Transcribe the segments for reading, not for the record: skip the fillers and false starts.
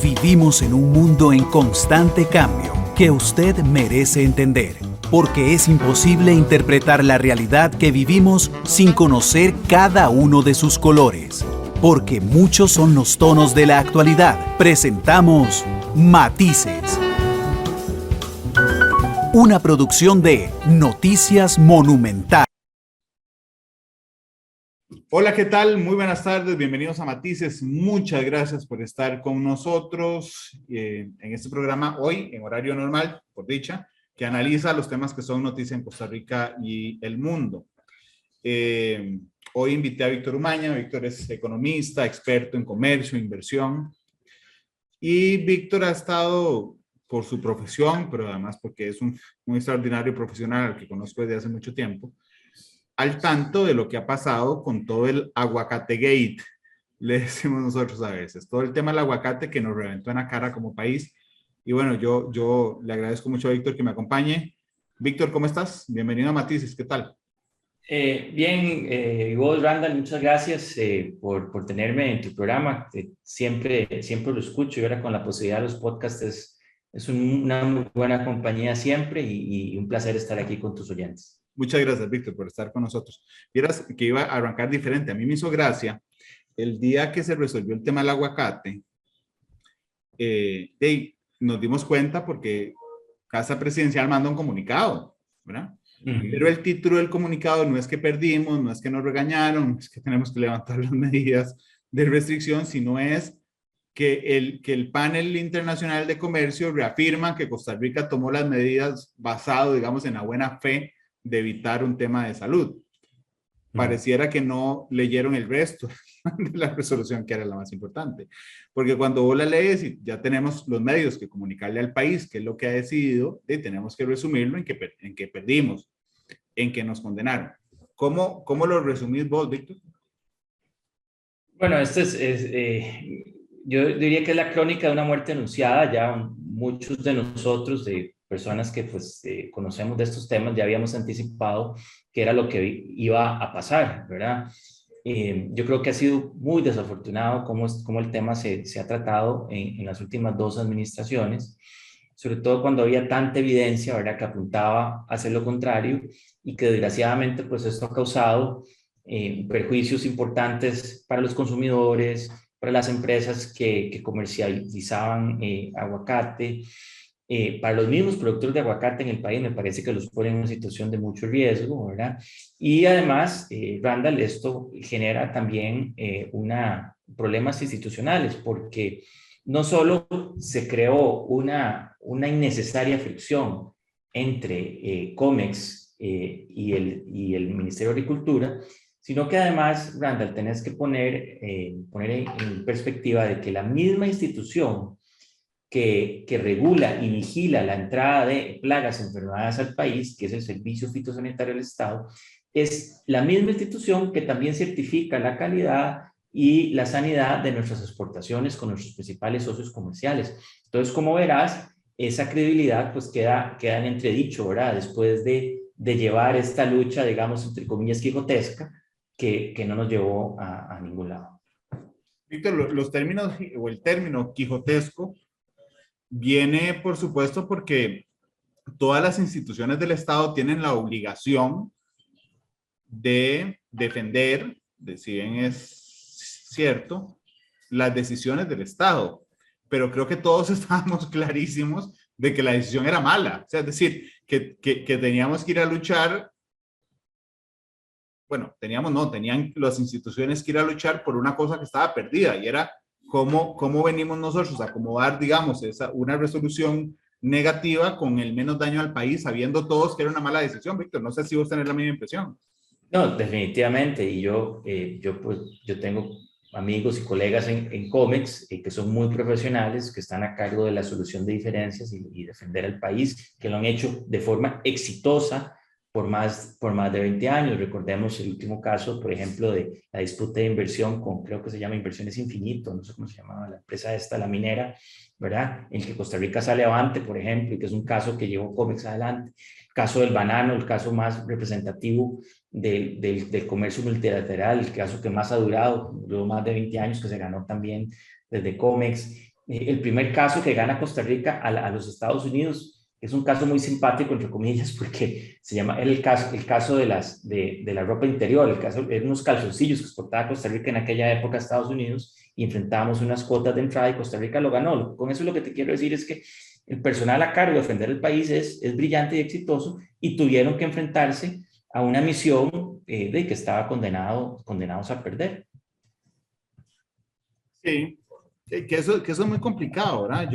Vivimos en un mundo en constante cambio que usted merece entender, porque es imposible interpretar la realidad que vivimos sin conocer cada uno de sus colores. Porque muchos son los tonos de la actualidad. Presentamos Matices. Una producción de Noticias Monumental. Hola, ¿qué tal? Muy buenas tardes, bienvenidos a Matices. Muchas gracias por estar con nosotros en este programa hoy, en horario normal, por dicha, que analiza los temas que son noticia en Costa Rica y el mundo. Hoy invité a Víctor Umaña. Víctor es economista, experto en comercio, inversión. Y Víctor ha estado, por su profesión, pero además porque es un extraordinario profesional al que conozco desde hace mucho tiempo, al tanto de lo que ha pasado con todo el aguacate gate, le decimos nosotros a veces, todo el tema del aguacate que nos reventó en la cara como país. Y bueno, yo le agradezco mucho a Víctor que me acompañe. Víctor, ¿cómo estás? Bienvenido a Matices, ¿qué tal? Bien, y vos, Randall, muchas gracias por tenerme en tu programa. Siempre lo escucho y ahora con la posibilidad de los podcasts es una muy buena compañía siempre y un placer estar aquí con tus oyentes. Muchas gracias, Víctor, por estar con nosotros. Vieras que iba a arrancar diferente. A mí me hizo gracia el día que se resolvió el tema del aguacate. Nos dimos cuenta porque Casa Presidencial manda un comunicado, ¿verdad? Pero el título del comunicado no es que perdimos, no es que nos regañaron, no es que tenemos que levantar las medidas de restricción, sino es que el panel internacional de comercio reafirma que Costa Rica tomó las medidas basado, digamos, en la buena fe de evitar un tema de salud. Pareciera que no leyeron el resto de la resolución, que era la más importante. Porque cuando vos la lees y ya tenemos los medios que comunicarle al país qué es lo que ha decidido, tenemos que resumirlo en que perdimos, en que nos condenaron. ¿Cómo lo resumís vos, Víctor? Bueno, yo diría que es la crónica de una muerte anunciada. Ya muchos de nosotros, de personas que conocemos de estos temas, ya habíamos anticipado que era lo que iba a pasar, ¿verdad? Yo creo que ha sido muy desafortunado cómo el tema se ha tratado en las últimas dos administraciones, sobre todo cuando había tanta evidencia, ¿verdad?, que apuntaba a hacer lo contrario y que desgraciadamente pues esto ha causado perjuicios importantes para los consumidores, para las empresas que comercializaban aguacate, para los mismos productores de aguacate en el país. Me parece que los pone en una situación de mucho riesgo, ¿verdad? Y además, Randall, esto genera también problemas institucionales, porque no solo se creó una innecesaria fricción entre COMEX y el Ministerio de Agricultura, sino que además, Randall, tenés que poner en perspectiva de que la misma institución que regula y vigila la entrada de plagas y enfermedades al país, que es el Servicio Fitosanitario del Estado, es la misma institución que también certifica la calidad y la sanidad de nuestras exportaciones con nuestros principales socios comerciales. Entonces, como verás, esa credibilidad pues queda en entredicho, ¿verdad?, después de llevar esta lucha, digamos, entre comillas, quijotesca, que no nos llevó a ningún lado. Víctor, los términos o el término quijotesco viene, por supuesto, porque todas las instituciones del Estado tienen la obligación de defender, si bien es cierto, las decisiones del Estado. Pero creo que todos estábamos clarísimos de que la decisión era mala. O sea, es decir, que teníamos que ir a luchar. Bueno, tenían las instituciones que ir a luchar por una cosa que estaba perdida, y era cómo venimos nosotros a acomodar, digamos, una resolución negativa con el menos daño al país, sabiendo todos que era una mala decisión. Víctor, no sé si vos tenés la misma impresión. No, definitivamente. Y yo tengo amigos y colegas en COMEX que son muy profesionales, que están a cargo de la solución de diferencias y defender al país, que lo han hecho de forma exitosa por más de 20 años. Recordemos el último caso, por ejemplo, de la disputa de inversión creo que se llama Inversiones Infinito, no sé cómo se llamaba la empresa esta, la minera, ¿verdad?, en que Costa Rica sale avante, por ejemplo, y que es un caso que llevó COMEX adelante. El caso del banano, el caso más representativo del comercio multilateral, el caso que más ha durado más de 20 años, que se ganó también desde COMEX. el primer caso que gana Costa Rica a los Estados Unidos. Es un caso muy simpático, entre comillas, porque se llama el caso de la ropa interior, el caso de unos calzoncillos que exportaba Costa Rica en aquella época a Estados Unidos y enfrentábamos unas cuotas de entrada y Costa Rica lo ganó. Con eso lo que te quiero decir es que el personal a cargo de defender el país es brillante y exitoso y tuvieron que enfrentarse a una misión de que estaba condenados a perder. Sí, que eso es muy complicado, ¿verdad?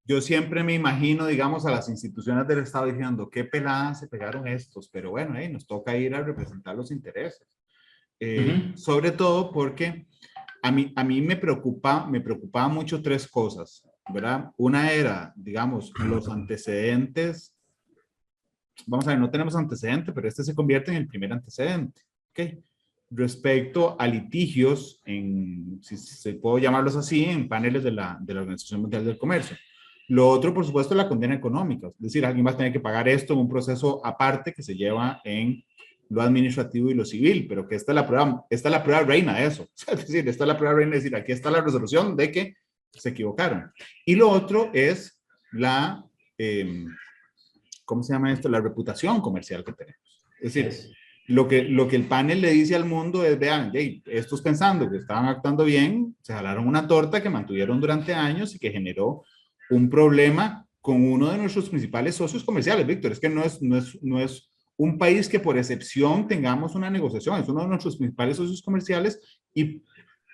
Yo siempre me imagino, digamos, a las instituciones del Estado diciendo, qué peladas se pegaron estos, pero bueno, nos toca ir a representar los intereses. Sobre todo porque a mí me preocupaba mucho tres cosas, ¿verdad? Una era, digamos, los antecedentes. Vamos a ver, no tenemos antecedente, pero este se convierte en el primer antecedente, ¿ok? Respecto a litigios, si se puedo llamarlos así, en paneles de la Organización Mundial del Comercio. Lo otro, por supuesto, es la condena económica. Es decir, alguien va a tener que pagar esto en un proceso aparte que se lleva en lo administrativo y lo civil, pero que esta es la prueba reina de eso. Es decir, esta es la prueba reina de decir, aquí está la resolución de que se equivocaron. Y lo otro es ¿cómo se llama esto? La reputación comercial que tenemos. Es decir, lo que el panel le dice al mundo es, vean, estos pensando que estaban actuando bien, se jalaron una torta que mantuvieron durante años y que generó un problema con uno de nuestros principales socios comerciales, Víctor. Es que no es un país que por excepción tengamos una negociación, es uno de nuestros principales socios comerciales y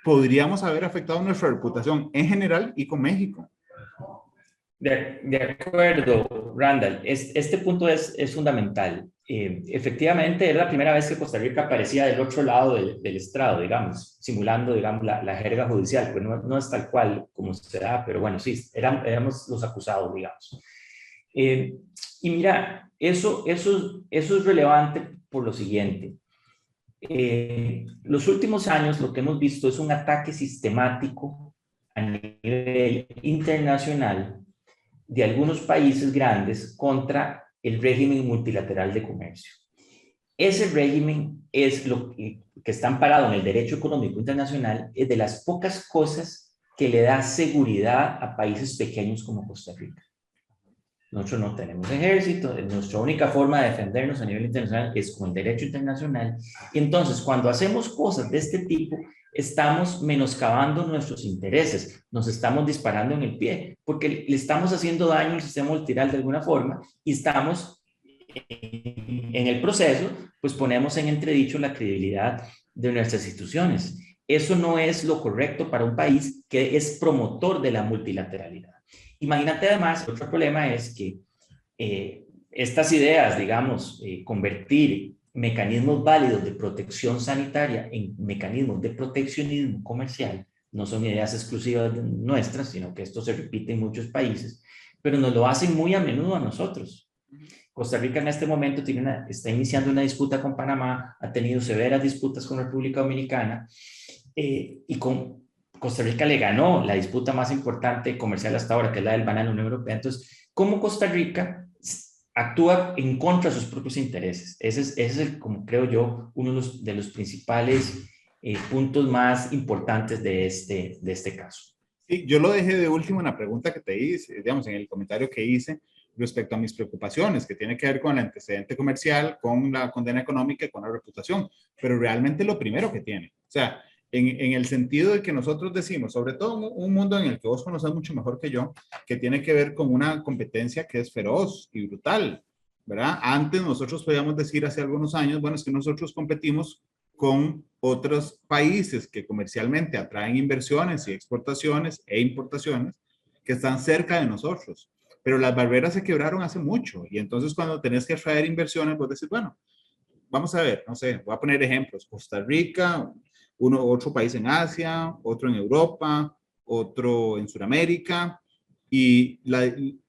podríamos haber afectado nuestra reputación en general y con México. De acuerdo, Randall. Este punto es fundamental. Efectivamente, era la primera vez que Costa Rica aparecía del otro lado del estrado, digamos, simulando, digamos, la jerga judicial. Pues no es tal cual como se da, pero bueno, sí, éramos los acusados, digamos. Y mira, eso es relevante por lo siguiente. Los últimos años lo que hemos visto es un ataque sistemático a nivel internacional de algunos países grandes contra el régimen multilateral de comercio. Ese régimen es lo que está amparado en el derecho económico internacional, es de las pocas cosas que le da seguridad a países pequeños como Costa Rica. Nosotros no tenemos ejército, nuestra única forma de defendernos a nivel internacional es con el derecho internacional. Y entonces, cuando hacemos cosas de este tipo, estamos menoscabando nuestros intereses, nos estamos disparando en el pie, porque le estamos haciendo daño al sistema multilateral de alguna forma y estamos en el proceso, pues ponemos en entredicho la credibilidad de nuestras instituciones. Eso no es lo correcto para un país que es promotor de la multilateralidad. Imagínate además, otro problema es que estas ideas, digamos, convertir mecanismos válidos de protección sanitaria en mecanismos de proteccionismo comercial no son ideas exclusivas nuestras, sino que esto se repite en muchos países, pero nos lo hacen muy a menudo a nosotros. Costa Rica en este momento está iniciando una disputa con Panamá, ha tenido severas disputas con República Dominicana y con Costa Rica le ganó la disputa más importante comercial hasta ahora, que es la del banano en la Unión Europea. Entonces, ¿cómo Costa Rica actúa en contra de sus propios intereses? Ese es como creo yo, uno de los principales puntos más importantes de este caso. Sí, yo lo dejé de último en la pregunta que te hice, digamos, en el comentario que hice respecto a mis preocupaciones, que tiene que ver con el antecedente comercial, con la condena económica y con la reputación, pero realmente lo primero que tiene, o sea, en el sentido de que nosotros decimos, sobre todo un mundo en el que vos conoces mucho mejor que yo, que tiene que ver con una competencia que es feroz y brutal, ¿verdad? Antes nosotros podíamos decir hace algunos años, bueno, es que nosotros competimos con otros países que comercialmente atraen inversiones y exportaciones e importaciones que están cerca de nosotros. Pero las barreras se quebraron hace mucho y entonces cuando tenés que atraer inversiones, vos decís, bueno, vamos a ver, no sé, voy a poner ejemplos. Costa Rica, otro país en Asia, otro en Europa, otro en Sudamérica y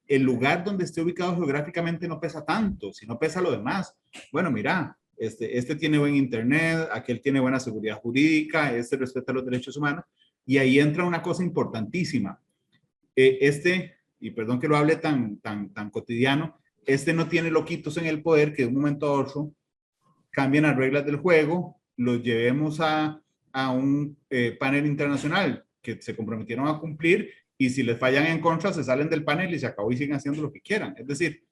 el lugar donde esté ubicado geográficamente no pesa tanto, sino pesa lo demás. Bueno, mira, este tiene buen internet, aquel tiene buena seguridad jurídica, este respeta los derechos humanos y ahí entra una cosa importantísima. Y perdón que lo hable tan cotidiano, no tiene loquitos en el poder que de un momento a otro cambien las reglas del juego, los llevemos a un panel internacional que se comprometieron a cumplir, y si les fallan en contra, se salen del panel y se acabó y siguen haciendo lo que quieran. Es decir,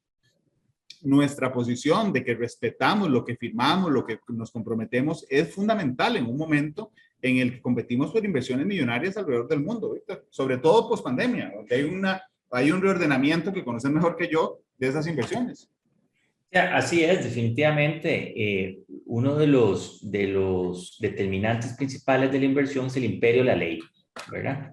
nuestra posición de que respetamos lo que firmamos, lo que nos comprometemos, es fundamental en un momento en el que competimos por inversiones millonarias alrededor del mundo, Víctor, sobre todo post pandemia, donde hay un reordenamiento que conocen mejor que yo de esas inversiones. Así es, definitivamente. Uno de los determinantes principales de la inversión es el imperio de la ley, ¿verdad?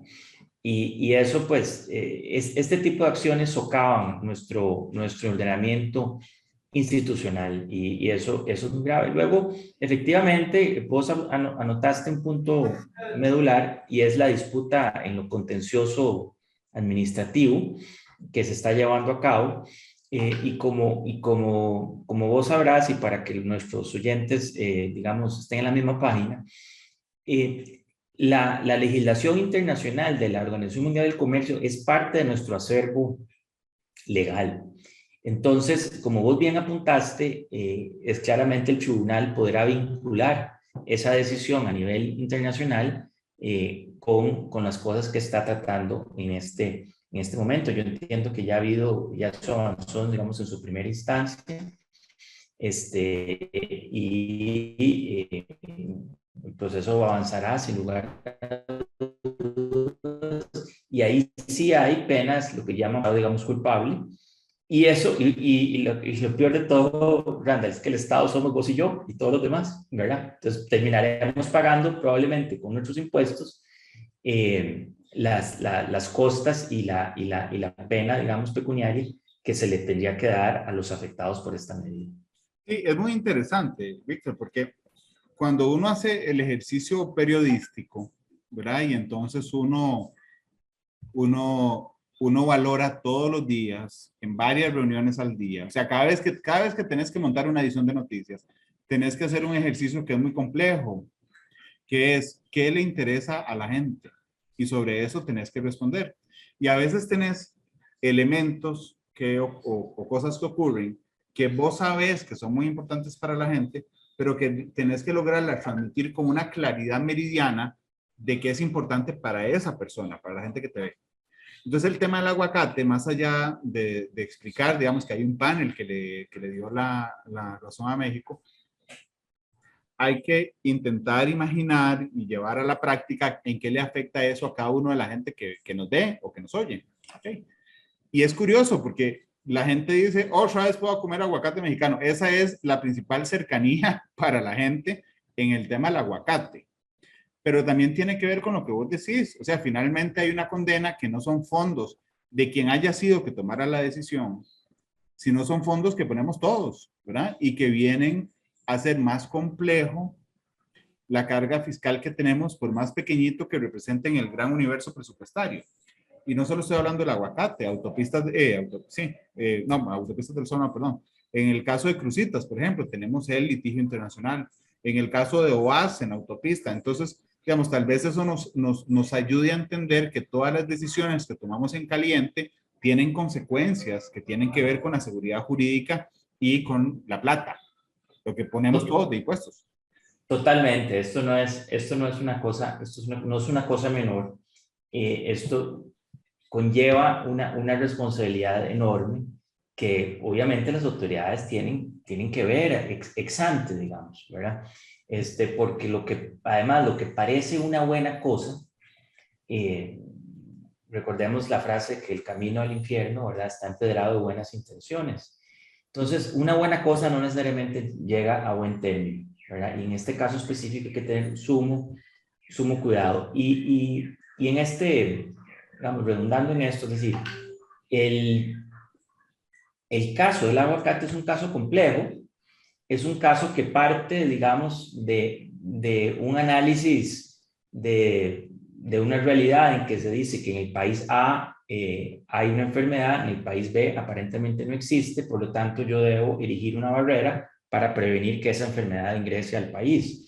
Y eso, pues, este tipo de acciones socavan nuestro ordenamiento institucional, y eso es muy grave. Luego, efectivamente, vos anotaste un punto medular, y es la disputa en lo contencioso administrativo que se está llevando a cabo. Y como vos sabrás, y para que nuestros oyentes, digamos, estén en la misma página, la legislación internacional de la Organización Mundial del Comercio es parte de nuestro acervo legal. Entonces, como vos bien apuntaste, es claramente el tribunal podrá vincular esa decisión a nivel internacional con las cosas que está tratando en este momento. Yo entiendo que ya son, digamos, en su primera instancia, y el proceso avanzará sin lugar a dudas, y ahí sí hay penas, lo que llaman, digamos, culpable. Y eso, y lo peor de todo, Randall, es que el Estado somos vos y yo y todos los demás, ¿verdad? Entonces terminaremos pagando probablemente con nuestros impuestos las costas y la pena, digamos, pecuniaria que se le tendría que dar a los afectados por esta medida. Sí, es muy interesante, Víctor, porque cuando uno hace el ejercicio periodístico, ¿verdad? Y entonces uno valora todos los días, en varias reuniones al día. O sea, cada vez que tenés que montar una edición de noticias, tenés que hacer un ejercicio que es muy complejo, que es qué le interesa a la gente. Y sobre eso tenés que responder. Y a veces tenés elementos o cosas que ocurren que vos sabés que son muy importantes para la gente, pero que tenés que lograrla transmitir con una claridad meridiana de qué es importante para esa persona, para la gente que te ve. Entonces el tema del aguacate, más allá de explicar, digamos que hay un panel que le dio la razón a México, hay que intentar imaginar y llevar a la práctica en qué le afecta eso a cada uno de la gente que nos ve o que nos oye. ¿Okay? Y es curioso porque la gente dice, oh, otra vez puedo comer aguacate mexicano. Esa es la principal cercanía para la gente en el tema del aguacate. Pero también tiene que ver con lo que vos decís. O sea, finalmente hay una condena que no son fondos de quien haya sido que tomara la decisión, sino son fondos que ponemos todos, ¿verdad? Y que vienen a ser más complejo la carga fiscal que tenemos, por más pequeñito que represente en el gran universo presupuestario. Y no solo estoy hablando del aguacate, autopistas del Zona, perdón. En el caso de Cruzitas, por ejemplo, tenemos el litigio internacional. En el caso de OAS, en autopista. Entonces, digamos, tal vez eso nos ayude a entender que todas las decisiones que tomamos en caliente tienen consecuencias que tienen que ver con la seguridad jurídica y con la plata, lo que ponemos todos de impuestos. Totalmente, esto no es una cosa, no es una cosa menor. Esto conlleva una responsabilidad enorme que obviamente las autoridades tienen que ver ex ante, digamos, ¿verdad? Porque además lo que parece una buena cosa, recordemos la frase que el camino al infierno, ¿verdad?, está empedrado de buenas intenciones. Entonces, una buena cosa no necesariamente llega a buen término, ¿verdad? Y en este caso específico hay que tener sumo cuidado. Y en digamos, redundando en esto, es decir, el caso del aguacate es un caso complejo, es un caso que parte, digamos, de un análisis de una realidad en que se dice que en el país A hay una enfermedad, en el país B aparentemente no existe, por lo tanto yo debo erigir una barrera para prevenir que esa enfermedad ingrese al país.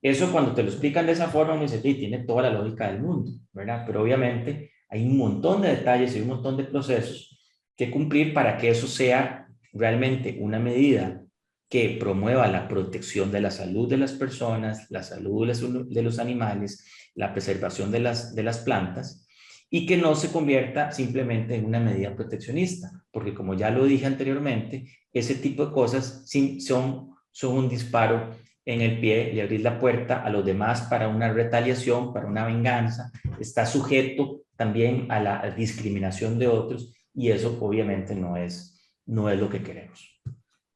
Eso cuando te lo explican de esa forma, uno dice, sí, tiene toda la lógica del mundo, ¿verdad? Pero obviamente hay un montón de detalles y un montón de procesos que cumplir para que eso sea realmente una medida que promueva la protección de la salud de las personas, la salud de los animales, la preservación de las plantas, y que no se convierta simplemente en una medida proteccionista, porque como ya lo dije anteriormente, ese tipo de cosas son un disparo en el pie y abrir la puerta a los demás para una retaliación, para una venganza, está sujeto también a la discriminación de otros, y eso obviamente no es lo que queremos.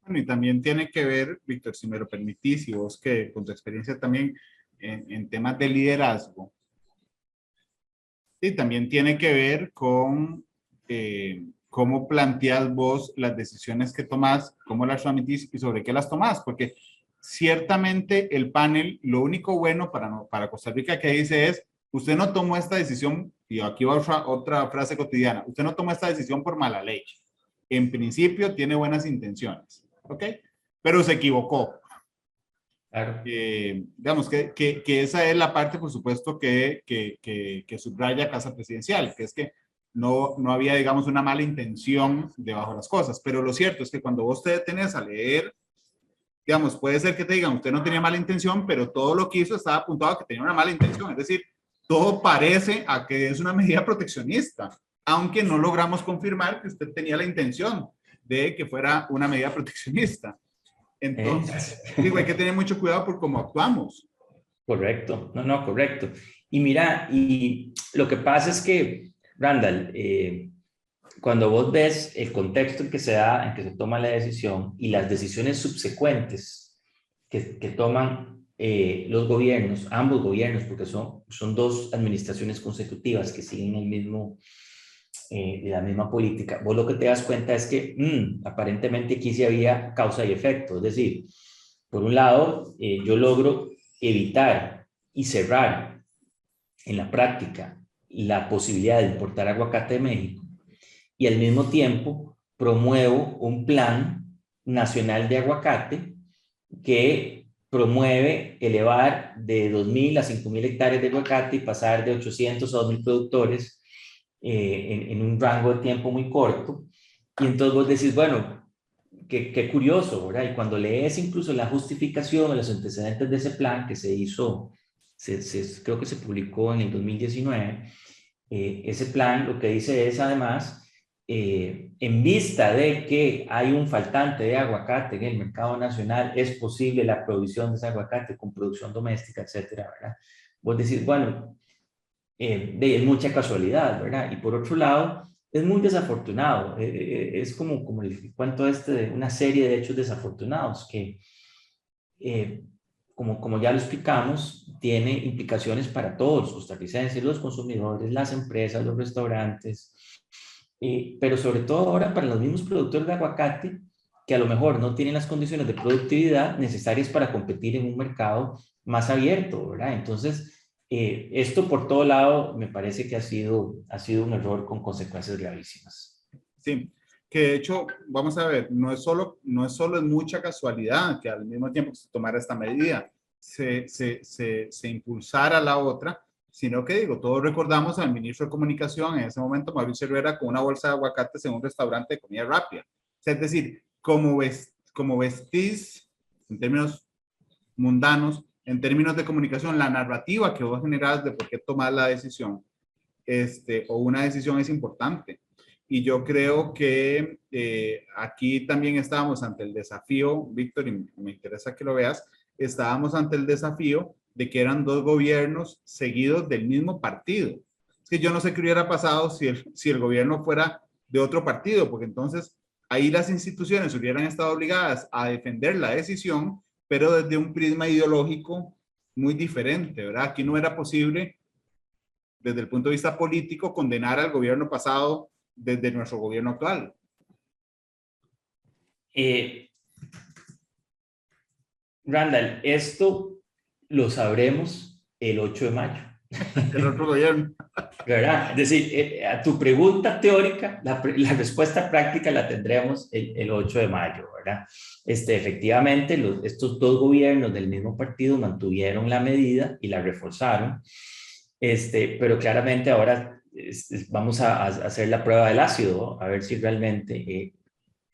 Bueno, y también tiene que ver, Víctor, si me lo permitís, y vos que con tu experiencia también en temas de liderazgo, sí, también tiene que ver con cómo planteas vos las decisiones que tomás, cómo las transmitís y sobre qué las tomás, porque ciertamente el panel, lo único bueno para Costa Rica que dice es, usted no tomó esta decisión, y aquí va otra frase cotidiana, usted no tomó esta decisión por mala leche. En principio tiene buenas intenciones, ¿ok? Pero se equivocó. Claro. Digamos que esa es la parte, por supuesto, que subraya Casa Presidencial, que es que no había, digamos, una mala intención debajo de las cosas. Pero lo cierto es que cuando vos te detenés a leer, digamos, puede ser que te digan, usted no tenía mala intención, pero todo lo que hizo estaba apuntado a que tenía una mala intención. Es decir, todo parece a que es una medida proteccionista, aunque no logramos confirmar que usted tenía la intención de que fuera una medida proteccionista. Entonces, digo, hay que tener mucho cuidado por cómo actuamos. Correcto, no, correcto. Y mira, y lo que pasa es que, Randall, cuando vos ves el contexto en que se da, en que se toma la decisión y las decisiones subsecuentes que toman los gobiernos, ambos gobiernos, porque son dos administraciones consecutivas que siguen la misma política, vos lo que te das cuenta es que aparentemente aquí sí había causa y efecto. Es decir, por un lado, yo logro evitar y cerrar en la práctica la posibilidad de importar aguacate de México, y al mismo tiempo promuevo un plan nacional de aguacate que promueve elevar de 2.000 a 5.000 hectáreas de aguacate y pasar de 800 a 2.000 productores en un rango de tiempo muy corto. Y entonces vos decís, bueno, qué curioso, ¿verdad? Y cuando lees incluso la justificación de los antecedentes de ese plan que se hizo, creo que se publicó en el 2019, ese plan lo que dice es además, en vista de que hay un faltante de aguacate en el mercado nacional, es posible la provisión de ese aguacate con producción doméstica, etcétera, ¿verdad? Vos decís, bueno, es mucha casualidad, ¿verdad? Y por otro lado, es muy desafortunado. Es como el cuento de una serie de hechos desafortunados que, como ya lo explicamos, tiene implicaciones para todos los costarricenses, los consumidores, las empresas, los restaurantes, pero sobre todo ahora para los mismos productores de aguacate que a lo mejor no tienen las condiciones de productividad necesarias para competir en un mercado más abierto, ¿verdad? Entonces, esto por todo lado me parece que ha sido un error con consecuencias gravísimas. Sí, que de hecho, vamos a ver, no es solo es mucha casualidad que al mismo tiempo que se tomara esta medida, se impulsara la otra, sino que digo, todos recordamos al ministro de Comunicación en ese momento, Mauricio Herrera, con una bolsa de aguacates en un restaurante de comida rápida. O sea, es decir, como vestís, en términos mundanos, en términos de comunicación, la narrativa que vos generás de por qué tomar la decisión, o una decisión es importante. Y yo creo que aquí también estábamos ante el desafío, Víctor, y me interesa que lo veas, estábamos ante el desafío de que eran dos gobiernos seguidos del mismo partido. Es que yo no sé qué hubiera pasado si el gobierno fuera de otro partido, porque entonces ahí las instituciones hubieran estado obligadas a defender la decisión, pero desde un prisma ideológico muy diferente, ¿verdad? Aquí no era posible, desde el punto de vista político, condenar al gobierno pasado desde nuestro gobierno actual. Randall, esto lo sabremos el 8 de mayo. El otro gobierno. ¿Verdad? Es decir, a tu pregunta teórica, la respuesta práctica la tendremos el 8 de mayo, ¿verdad? Efectivamente, estos dos gobiernos del mismo partido mantuvieron la medida y la reforzaron, pero claramente ahora vamos a hacer la prueba del ácido, a ver si realmente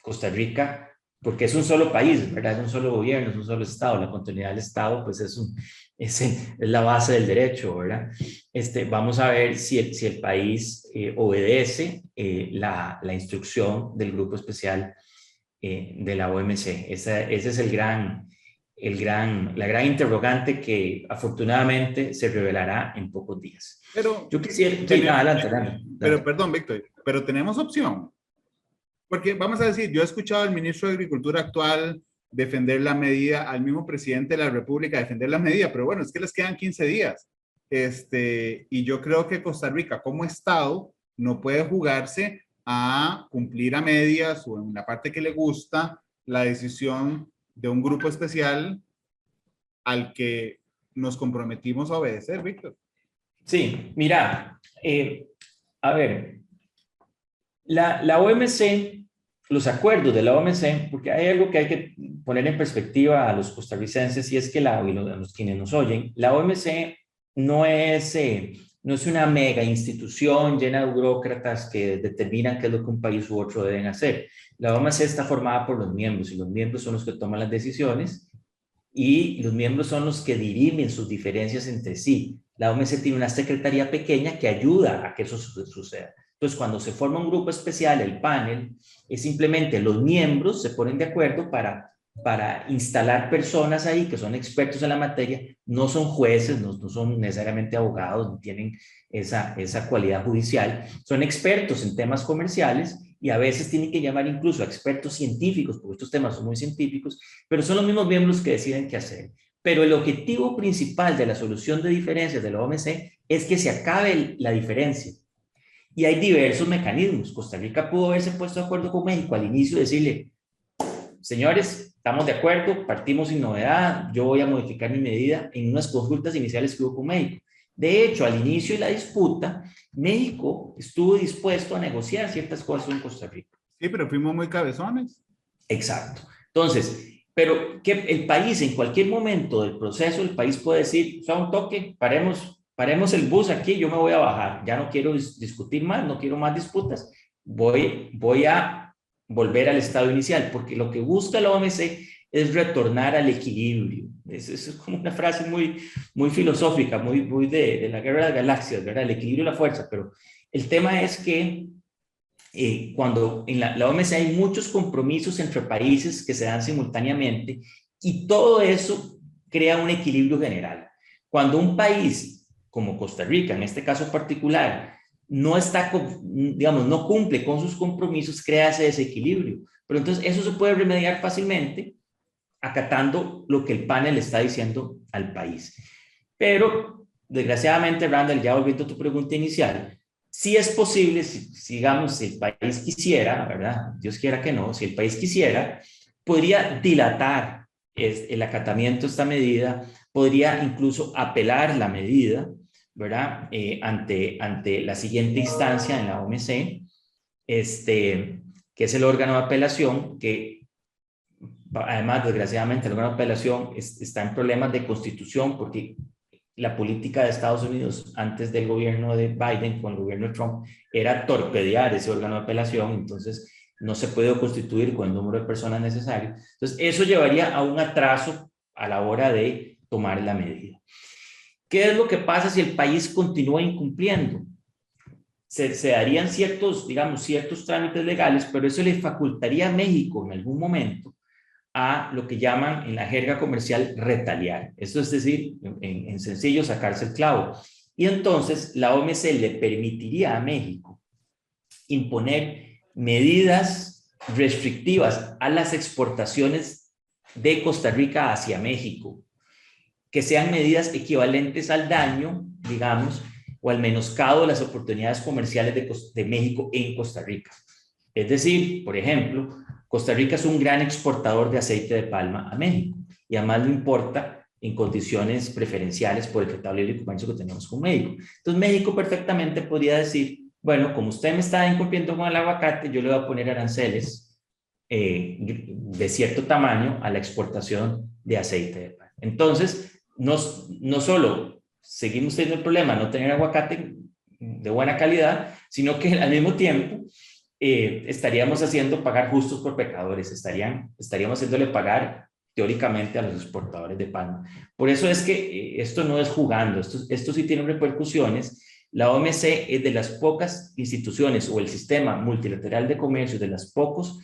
Costa Rica porque es un solo país, ¿verdad? Es un solo gobierno, es un solo Estado. La continuidad del Estado, pues es la base del derecho, ¿verdad? Vamos a ver si el país obedece la instrucción del Grupo Especial de la OMC. Ese es la gran interrogante que afortunadamente se revelará en pocos días. Pero, Yo quisiera... adelante. Pero, perdón, Víctor, pero tenemos opción. Porque vamos a decir, yo he escuchado al ministro de Agricultura actual defender la medida, al mismo presidente de la República defender la medida, pero bueno, es que les quedan 15 días. Y yo creo que Costa Rica como Estado no puede jugarse a cumplir a medias o en la parte que le gusta la decisión de un grupo especial al que nos comprometimos a obedecer, Víctor. Sí, mira, a ver, la OMC, los acuerdos de la OMC, porque hay algo que hay que poner en perspectiva a los costarricenses y es que a los quienes nos oyen, la OMC no es una mega institución llena de burócratas que determinan qué es lo que un país u otro deben hacer. La OMC está formada por los miembros y los miembros son los que toman las decisiones y los miembros son los que dirimen sus diferencias entre sí. La OMC tiene una secretaría pequeña que ayuda a que eso suceda. Entonces, cuando se forma un grupo especial, el panel, es simplemente los miembros se ponen de acuerdo para instalar personas ahí que son expertos en la materia, no son jueces, no son necesariamente abogados, no tienen esa cualidad judicial, son expertos en temas comerciales y a veces tienen que llamar incluso a expertos científicos, porque estos temas son muy científicos, pero son los mismos miembros que deciden qué hacer. Pero el objetivo principal de la solución de diferencias de la OMC es que se acabe la diferencia. Y hay diversos mecanismos. Costa Rica pudo haberse puesto de acuerdo con México al inicio y decirle, señores, estamos de acuerdo, partimos sin novedad, yo voy a modificar mi medida en unas consultas iniciales que hubo con México. De hecho, al inicio de la disputa, México estuvo dispuesto a negociar ciertas cosas con Costa Rica. Sí, pero fuimos muy cabezones. Exacto. Entonces, pero que el país en cualquier momento del proceso, el país puede decir, o sea, un toque, paremos el bus aquí, yo me voy a bajar, ya no quiero discutir más, no quiero más disputas, voy a volver al estado inicial, porque lo que busca la OMC es retornar al equilibrio. Eso es como una frase muy filosófica, muy de la guerra de las galaxias, ¿verdad? El equilibrio y la fuerza, pero el tema es que cuando en la OMC hay muchos compromisos entre países que se dan simultáneamente y todo eso crea un equilibrio general. Cuando un país como Costa Rica, en este caso particular, no cumple con sus compromisos, crea ese desequilibrio. Pero entonces eso se puede remediar fácilmente acatando lo que el panel está diciendo al país. Pero, desgraciadamente, Randall, ya volviendo a tu pregunta inicial, sí es posible, si el país quisiera, ¿verdad? Dios quiera que no, si el país quisiera, podría dilatar el acatamiento de esta medida, podría incluso apelar la medida, ¿verdad? Ante la siguiente instancia en la OMC, que es el órgano de apelación, que además, desgraciadamente, el órgano de apelación está en problemas de constitución porque la política de Estados Unidos antes del gobierno de Biden con el gobierno de Trump era torpedear ese órgano de apelación, entonces no se puede constituir con el número de personas necesario. Entonces, eso llevaría a un atraso a la hora de tomar la medida. ¿Qué es lo que pasa si el país continúa incumpliendo? Se darían ciertos trámites legales, pero eso le facultaría a México en algún momento a lo que llaman en la jerga comercial retaliar. Esto es decir, en sencillo, sacarse el clavo. Y entonces la OMC le permitiría a México imponer medidas restrictivas a las exportaciones de Costa Rica hacia México, que sean medidas equivalentes al daño, digamos, o al menoscabo de las oportunidades comerciales de México en Costa Rica. Es decir, por ejemplo, Costa Rica es un gran exportador de aceite de palma a México y además lo importa en condiciones preferenciales por el Tratado de Libre Comercio que tenemos con México. Entonces México perfectamente podría decir, bueno, como usted me está incumpliendo con el aguacate, yo le voy a poner aranceles de cierto tamaño a la exportación de aceite de palma. Entonces, no solo seguimos teniendo el problema de no tener aguacate de buena calidad, sino que al mismo tiempo estaríamos haciendo pagar justos por pecadores, estaríamos haciéndole pagar teóricamente a los exportadores de palma. Por eso es que esto no es jugando, esto sí tiene repercusiones. La OMC es de las pocas instituciones o el sistema multilateral de comercio, de los pocos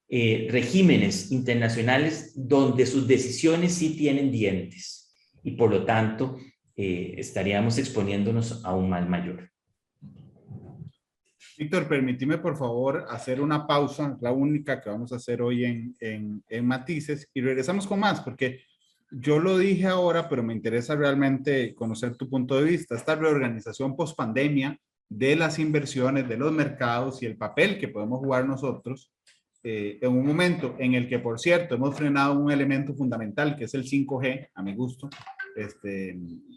regímenes internacionales donde sus decisiones sí tienen dientes y por lo tanto estaríamos exponiéndonos a un mal mayor. Víctor, permíteme por favor hacer una pausa, la única que vamos a hacer hoy en Matices, y regresamos con más, porque yo lo dije ahora, pero me interesa realmente conocer tu punto de vista. Esta reorganización post-pandemia de las inversiones, de los mercados y el papel que podemos jugar nosotros en un momento en el que, por cierto, hemos frenado un elemento fundamental que es el 5G, a mi gusto.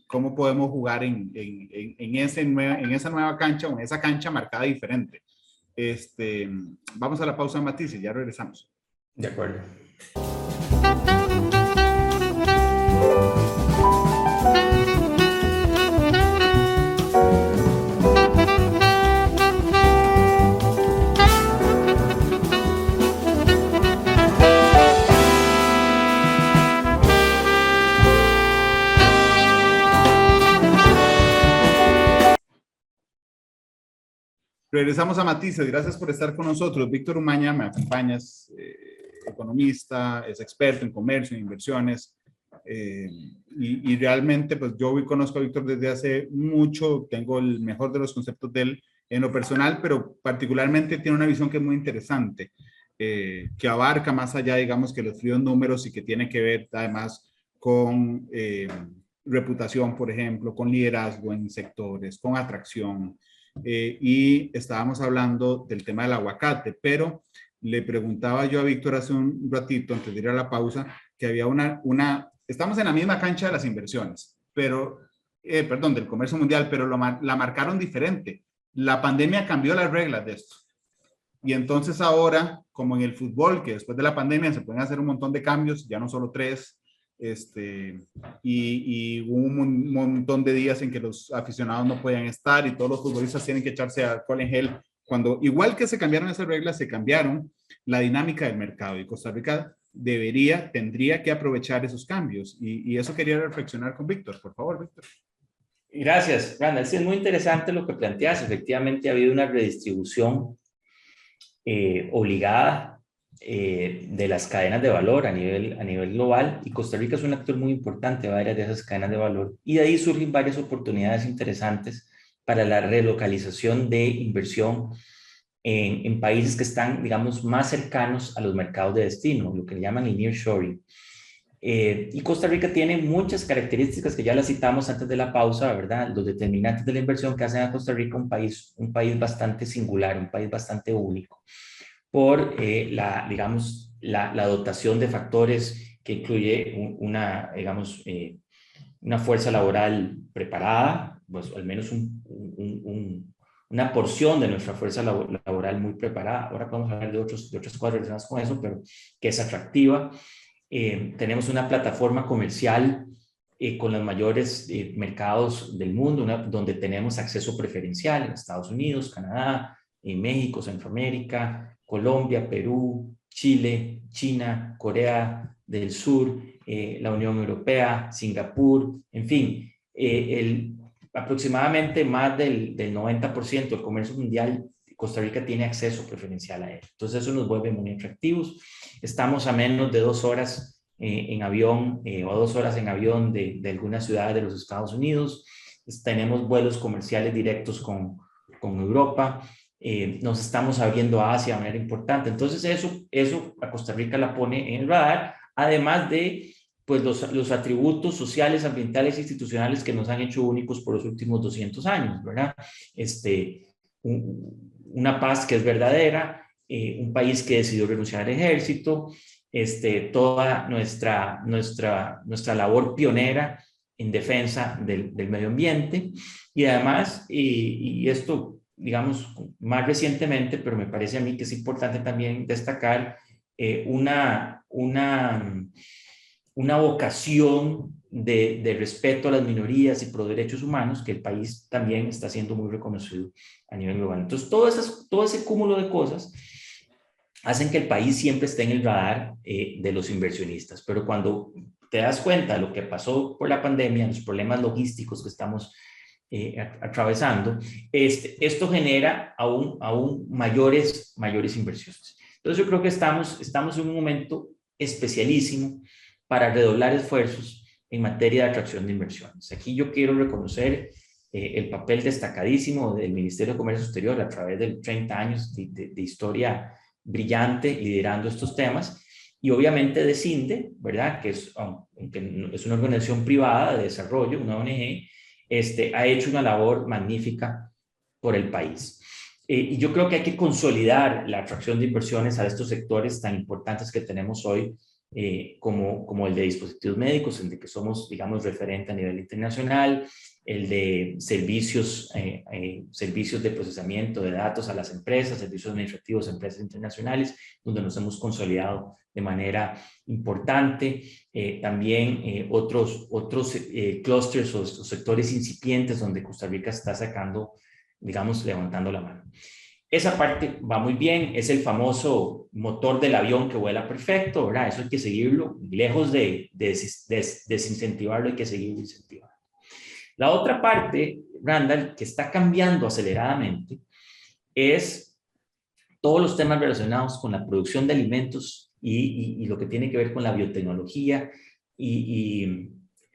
¿Cómo podemos jugar en esa nueva cancha o en esa cancha marcada diferente? Vamos a la pausa de Matices, ya regresamos. De acuerdo. Regresamos a Matices. Gracias por estar con nosotros. Víctor Umaña, me acompañas, economista, es experto en comercio, en inversiones. Y realmente, pues yo conozco a Víctor desde hace mucho, tengo el mejor de los conceptos de él en lo personal, pero particularmente tiene una visión que es muy interesante, que abarca más allá, digamos, que los fríos números y que tiene que ver además con reputación, por ejemplo, con liderazgo en sectores, con atracción. Y estábamos hablando del tema del aguacate, pero le preguntaba yo a Víctor hace un ratito, antes de ir a la pausa, que había estamos en la misma cancha de las inversiones, pero, perdón, del comercio mundial, pero la marcaron diferente. La pandemia cambió las reglas de esto. Y entonces ahora, como en el fútbol, que después de la pandemia se pueden hacer un montón de cambios, ya no solo 3, y hubo un montón de días en que los aficionados no podían estar y todos los futbolistas tienen que echarse alcohol en gel. Cuando, igual que se cambiaron esas reglas, se cambiaron la dinámica del mercado y Costa Rica tendría que aprovechar esos cambios. Y eso quería reflexionar con Víctor. Por favor, Víctor. Gracias, Randall. Sí, es muy interesante lo que planteas. Efectivamente ha habido una redistribución obligada de las cadenas de valor a nivel global, y Costa Rica es un actor muy importante de varias de esas cadenas de valor, y de ahí surgen varias oportunidades interesantes para la relocalización de inversión en países que están, digamos, más cercanos a los mercados de destino, lo que le llaman el nearshoring. Y Costa Rica tiene muchas características que ya las citamos antes de la pausa, ¿verdad? Los determinantes de la inversión que hacen a Costa Rica un país bastante singular, un país bastante único, por digamos, la dotación de factores que incluye una fuerza laboral preparada, pues al menos una porción de nuestra fuerza laboral muy preparada. Ahora podemos hablar de otras cosas relacionadas con eso, pero que es atractiva. Tenemos una plataforma comercial con los mayores mercados del mundo, donde tenemos acceso preferencial en Estados Unidos, Canadá, México, Centroamérica, Colombia, Perú, Chile, China, Corea del Sur, la Unión Europea, Singapur, en fin, aproximadamente más del 90% del comercio mundial, Costa Rica tiene acceso preferencial a él. Entonces eso nos vuelve muy atractivos. Estamos a menos de 2 horas en avión o 2 horas en avión de algunas ciudades de los Estados Unidos. Tenemos vuelos comerciales directos con Europa. Nos estamos abriendo a Asia de manera importante. Entonces eso a Costa Rica la pone en el radar, además de pues, los atributos sociales, ambientales e institucionales que nos han hecho únicos por los últimos 200 años, ¿verdad? Una paz que es verdadera, un país que decidió renunciar al ejército, toda nuestra labor pionera en defensa del medio ambiente, y además, y esto digamos más recientemente, pero me parece a mí que es importante también destacar una vocación de respeto a las minorías y pro derechos humanos, que el país también está siendo muy reconocido a nivel global. Entonces, todo ese cúmulo de cosas hacen que el país siempre esté en el radar de los inversionistas. Pero cuando te das cuenta de lo que pasó por la pandemia, los problemas logísticos que estamos atravesando, esto genera aún mayores inversiones. Entonces yo creo que estamos en un momento especialísimo para redoblar esfuerzos en materia de atracción de inversiones. Aquí yo quiero reconocer el papel destacadísimo del Ministerio de Comercio Exterior a través de 30 años de historia brillante liderando estos temas, y obviamente de CINDE, ¿verdad? Que es una organización privada de desarrollo, una ONG, ha hecho una labor magnífica por el país. Y yo creo que hay que consolidar la atracción de inversiones a estos sectores tan importantes que tenemos hoy, como el de dispositivos médicos, en el que somos, digamos, referente a nivel internacional, el de servicios de procesamiento de datos a las empresas, servicios administrativos a empresas internacionales, donde nos hemos consolidado de manera importante. También otros clústeres o sectores incipientes donde Costa Rica está sacando, digamos, levantando la mano. Esa parte va muy bien, es el famoso motor del avión que vuela perfecto, ¿verdad? Eso hay que seguirlo, lejos de desincentivarlo, hay que seguirlo incentivando. La otra parte, Randall, que está cambiando aceleradamente, es todos los temas relacionados con la producción de alimentos y lo que tiene que ver con la biotecnología y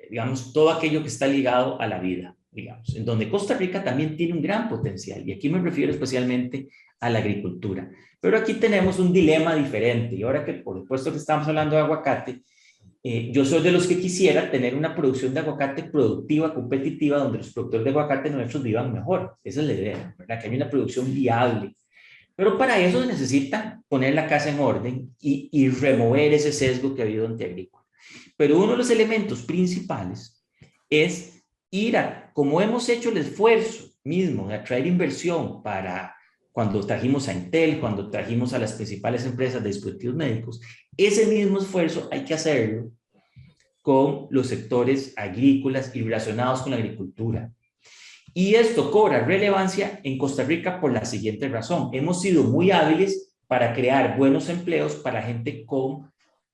digamos, todo aquello que está ligado a la vida, digamos, en donde Costa Rica también tiene un gran potencial, y aquí me refiero especialmente a la agricultura. Pero aquí tenemos un dilema diferente, y ahora que por supuesto que estamos hablando de aguacate, yo soy de los que quisiera tener una producción de aguacate productiva, competitiva, donde los productores de aguacate nuestros vivan mejor. Esa es la idea, ¿verdad? Que haya una producción viable. Pero para eso se necesita poner la casa en orden y remover ese sesgo que ha habido antiagrícola. Pero uno de los elementos principales es ir a, como hemos hecho el esfuerzo mismo de atraer inversión para cuando trajimos a Intel, cuando trajimos a las principales empresas de dispositivos médicos, ese mismo esfuerzo hay que hacerlo con los sectores agrícolas y relacionados con la agricultura. Y esto cobra relevancia en Costa Rica por la siguiente razón. Hemos sido muy hábiles para crear buenos empleos para gente con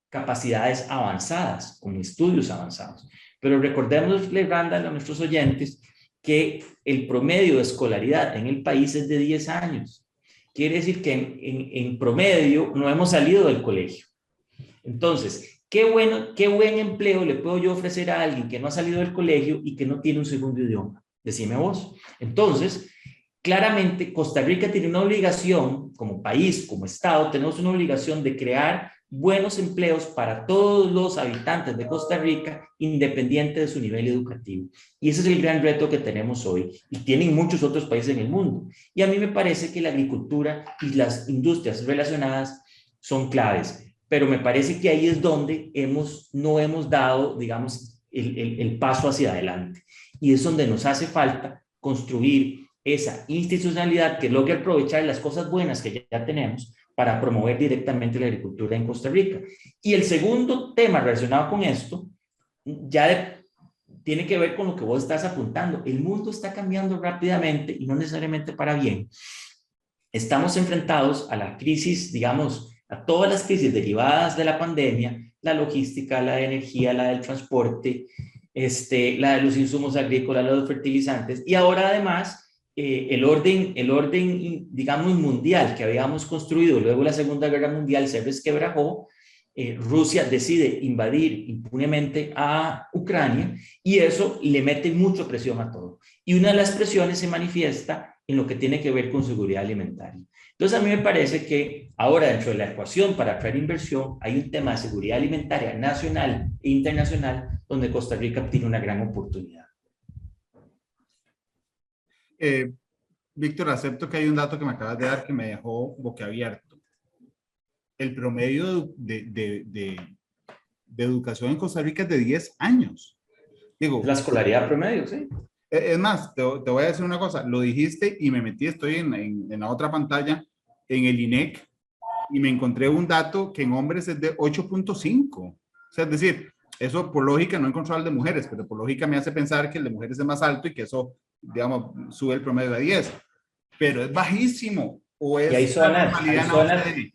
capacidades avanzadas, con estudios avanzados. Pero recordémosle, Randall, a nuestros oyentes, que el promedio de escolaridad en el país es de 10 años. Quiere decir que en promedio no hemos salido del colegio. Entonces, qué buen empleo le puedo yo ofrecer a alguien que no ha salido del colegio y que no tiene un segundo idioma. Decime vos. Entonces, claramente Costa Rica tiene una obligación, como país, como Estado, tenemos una obligación de crear buenos empleos para todos los habitantes de Costa Rica, independiente de su nivel educativo. Y ese es el gran reto que tenemos hoy, y tienen muchos otros países en el mundo. Y a mí me parece que la agricultura y las industrias relacionadas son claves, pero me parece que ahí es donde no hemos dado, digamos, el paso hacia adelante. Y es donde nos hace falta construir esa institucionalidad que logre aprovechar las cosas buenas que ya tenemos para promover directamente la agricultura en Costa Rica. Y el segundo tema relacionado con esto tiene que ver con lo que vos estás apuntando. El mundo está cambiando rápidamente y no necesariamente para bien. Estamos enfrentados a la crisis, digamos, a todas las crisis derivadas de la pandemia, la logística, la de energía, la del transporte, la de los insumos agrícolas, la de los fertilizantes, y ahora además el orden, digamos, mundial que habíamos construido luego de la Segunda Guerra Mundial se resquebrajó. Rusia decide invadir impunemente a Ucrania y eso le mete mucha presión a todo. Y una de las presiones se manifiesta en lo que tiene que ver con seguridad alimentaria. Entonces a mí me parece que ahora dentro de la ecuación para atraer inversión hay un tema de seguridad alimentaria nacional e internacional donde Costa Rica tiene una gran oportunidad. Víctor, acepto que hay un dato que me acabas de dar que me dejó boquiabierto. El promedio de educación en Costa Rica es de 10 años. Digo, la escolaridad promedio, sí. Es más, te voy a decir una cosa. Lo dijiste y me metí, estoy en la otra pantalla, en el INEC, y me encontré un dato que en hombres es de 8.5. O sea, es decir, Eso por lógica no encontró el de mujeres, pero por lógica me hace pensar que el de mujeres es más alto y que eso, digamos, sube el promedio a 10. Pero es bajísimo. O es y hay zonas, normalidad en la OCDE.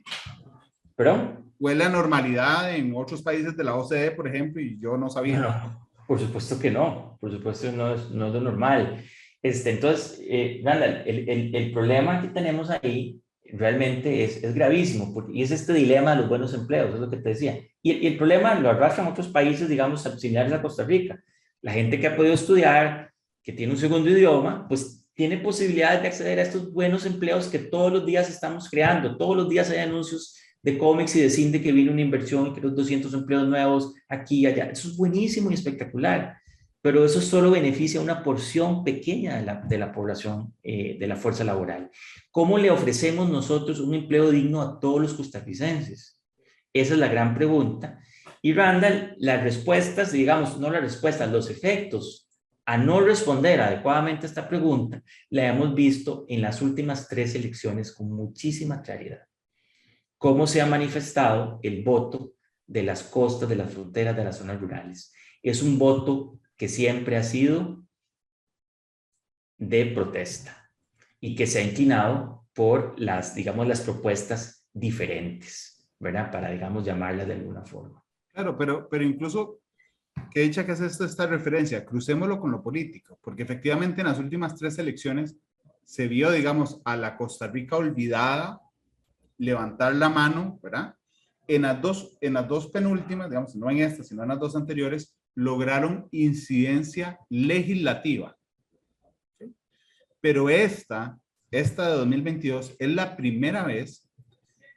¿Perdón? O es la normalidad en otros países de la OCDE, por ejemplo, y yo no sabía. No, por supuesto que no, por supuesto no es lo normal. Entonces, Randall, el problema que tenemos ahí realmente es gravísimo, y es este dilema de los buenos empleos, es lo que te decía. Y el problema lo arrastran otros países, digamos, similares a Costa Rica. La gente que ha podido estudiar, que tiene un segundo idioma, pues tiene posibilidades de acceder a estos buenos empleos que todos los días estamos creando. Todos los días hay anuncios de cómics y de cine que viene una inversión y que los 200 empleos nuevos aquí y allá. Eso es buenísimo y espectacular, pero eso solo beneficia a una porción pequeña de la población, de la fuerza laboral. ¿Cómo le ofrecemos nosotros un empleo digno a todos los costarricenses? Esa es la gran pregunta. Y Randall, las respuestas, digamos, no las respuestas, los efectos a no responder adecuadamente a esta pregunta, la hemos visto en las últimas 3 elecciones con muchísima claridad. Cómo se ha manifestado el voto de las costas, de las fronteras, de las zonas rurales. Es un voto que siempre ha sido de protesta y que se ha inclinado por digamos, las propuestas diferentes, ¿verdad? Para, digamos, llamarlas de alguna forma. Claro, pero incluso, que dicha que es esta referencia, crucémoslo con lo político, porque efectivamente en las últimas 3 elecciones se vio, digamos, a la Costa Rica olvidada levantar la mano, ¿verdad? En las dos penúltimas, digamos, no en esta, sino en las 2 anteriores, lograron incidencia legislativa. ¿Sí? Pero esta de 2022 es la primera vez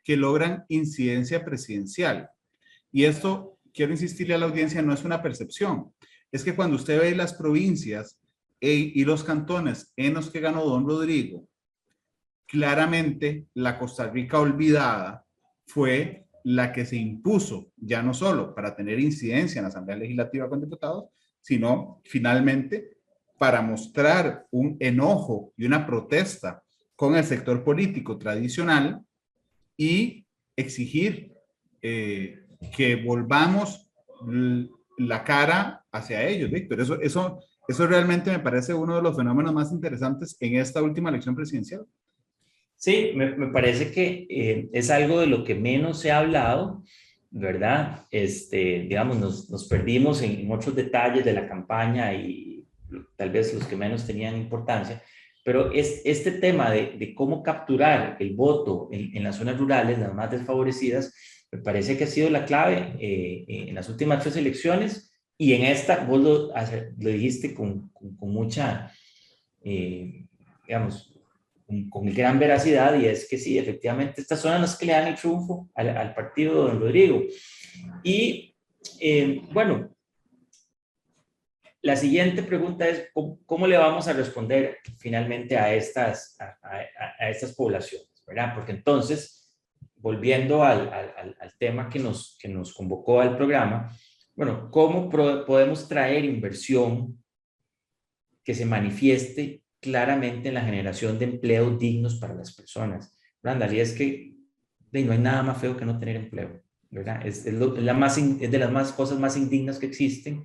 que logran incidencia presidencial. Y esto, quiero insistirle a la audiencia, no es una percepción. Es que cuando usted ve las provincias y los cantones en los que ganó don Rodrigo, claramente la Costa Rica olvidada fue la que se impuso, ya no solo para tener incidencia en la Asamblea Legislativa con diputados, sino finalmente para mostrar un enojo y una protesta con el sector político tradicional y exigir que volvamos la cara hacia ellos, Víctor. Eso realmente me parece uno de los fenómenos más interesantes en esta última elección presidencial. Sí, me parece que es algo de lo que menos se ha hablado, ¿verdad? Digamos, nos perdimos en otros detalles de la campaña y tal vez los que menos tenían importancia, pero este tema de cómo capturar el voto en las zonas rurales, las más desfavorecidas, me parece que ha sido la clave en las últimas 3 elecciones, y en esta vos lo dijiste con mucha, digamos, con gran veracidad, y es que sí, efectivamente, estas son las que le dan el triunfo al partido de don Rodrigo. Y bueno, la siguiente pregunta es, ¿cómo le vamos a responder finalmente a estas poblaciones? ¿Verdad? Porque entonces, volviendo al tema que nos convocó al programa, bueno, ¿cómo podemos traer inversión que se manifieste claramente en la generación de empleos dignos para las personas? Randall, y es que no hay nada más feo que no tener empleo, ¿verdad? Es de las cosas más indignas que existen,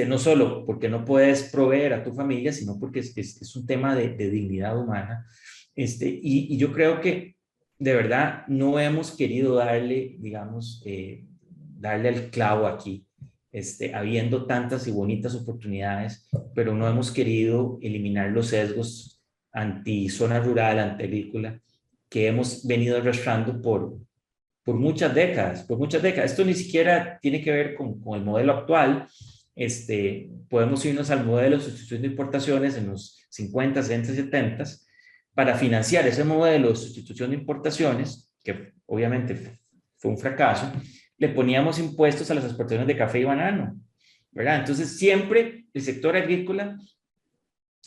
no solo porque no puedes proveer a tu familia, sino porque es un tema de dignidad humana, y yo creo que de verdad no hemos querido darle, digamos, darle el clavo aquí, habiendo tantas y bonitas oportunidades, pero no hemos querido eliminar los sesgos anti-zona rural, anti-agrícola, que hemos venido arrastrando por muchas décadas, Esto ni siquiera tiene que ver con el modelo actual. Podemos irnos al modelo de sustitución de importaciones en los 50, 60, 70, para financiar ese modelo de sustitución de importaciones, que obviamente fue un fracaso. Le poníamos impuestos a las exportaciones de café y banano, ¿verdad? Entonces siempre el sector agrícola,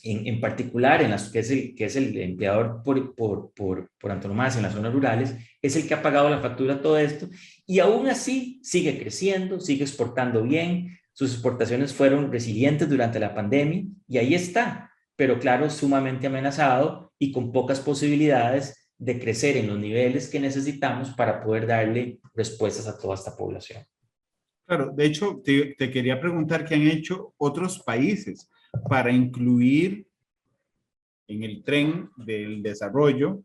en particular, que es el empleador por antonomasia en las zonas rurales, es el que ha pagado la factura a todo esto, y aún así sigue creciendo, sigue exportando bien. Sus exportaciones fueron resilientes durante la pandemia, y ahí está, pero claro, sumamente amenazado y con pocas posibilidades de crecer en los niveles que necesitamos para poder darle respuestas a toda esta población. Claro, de hecho, te quería preguntar qué han hecho otros países para incluir en el tren del desarrollo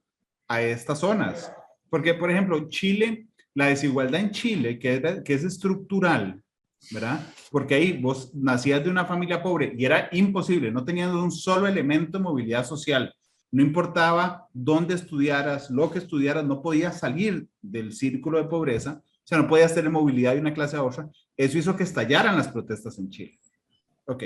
a estas zonas. Porque, por ejemplo, Chile, la desigualdad en Chile, que es estructural, ¿verdad? Porque ahí vos nacías de una familia pobre y era imposible, no tenías un solo elemento de movilidad social. No importaba dónde estudiaras, lo que estudiaras, no podías salir del círculo de pobreza, o sea, no podías tener movilidad de una clase a otra. Eso hizo que estallaran las protestas en Chile. Ok.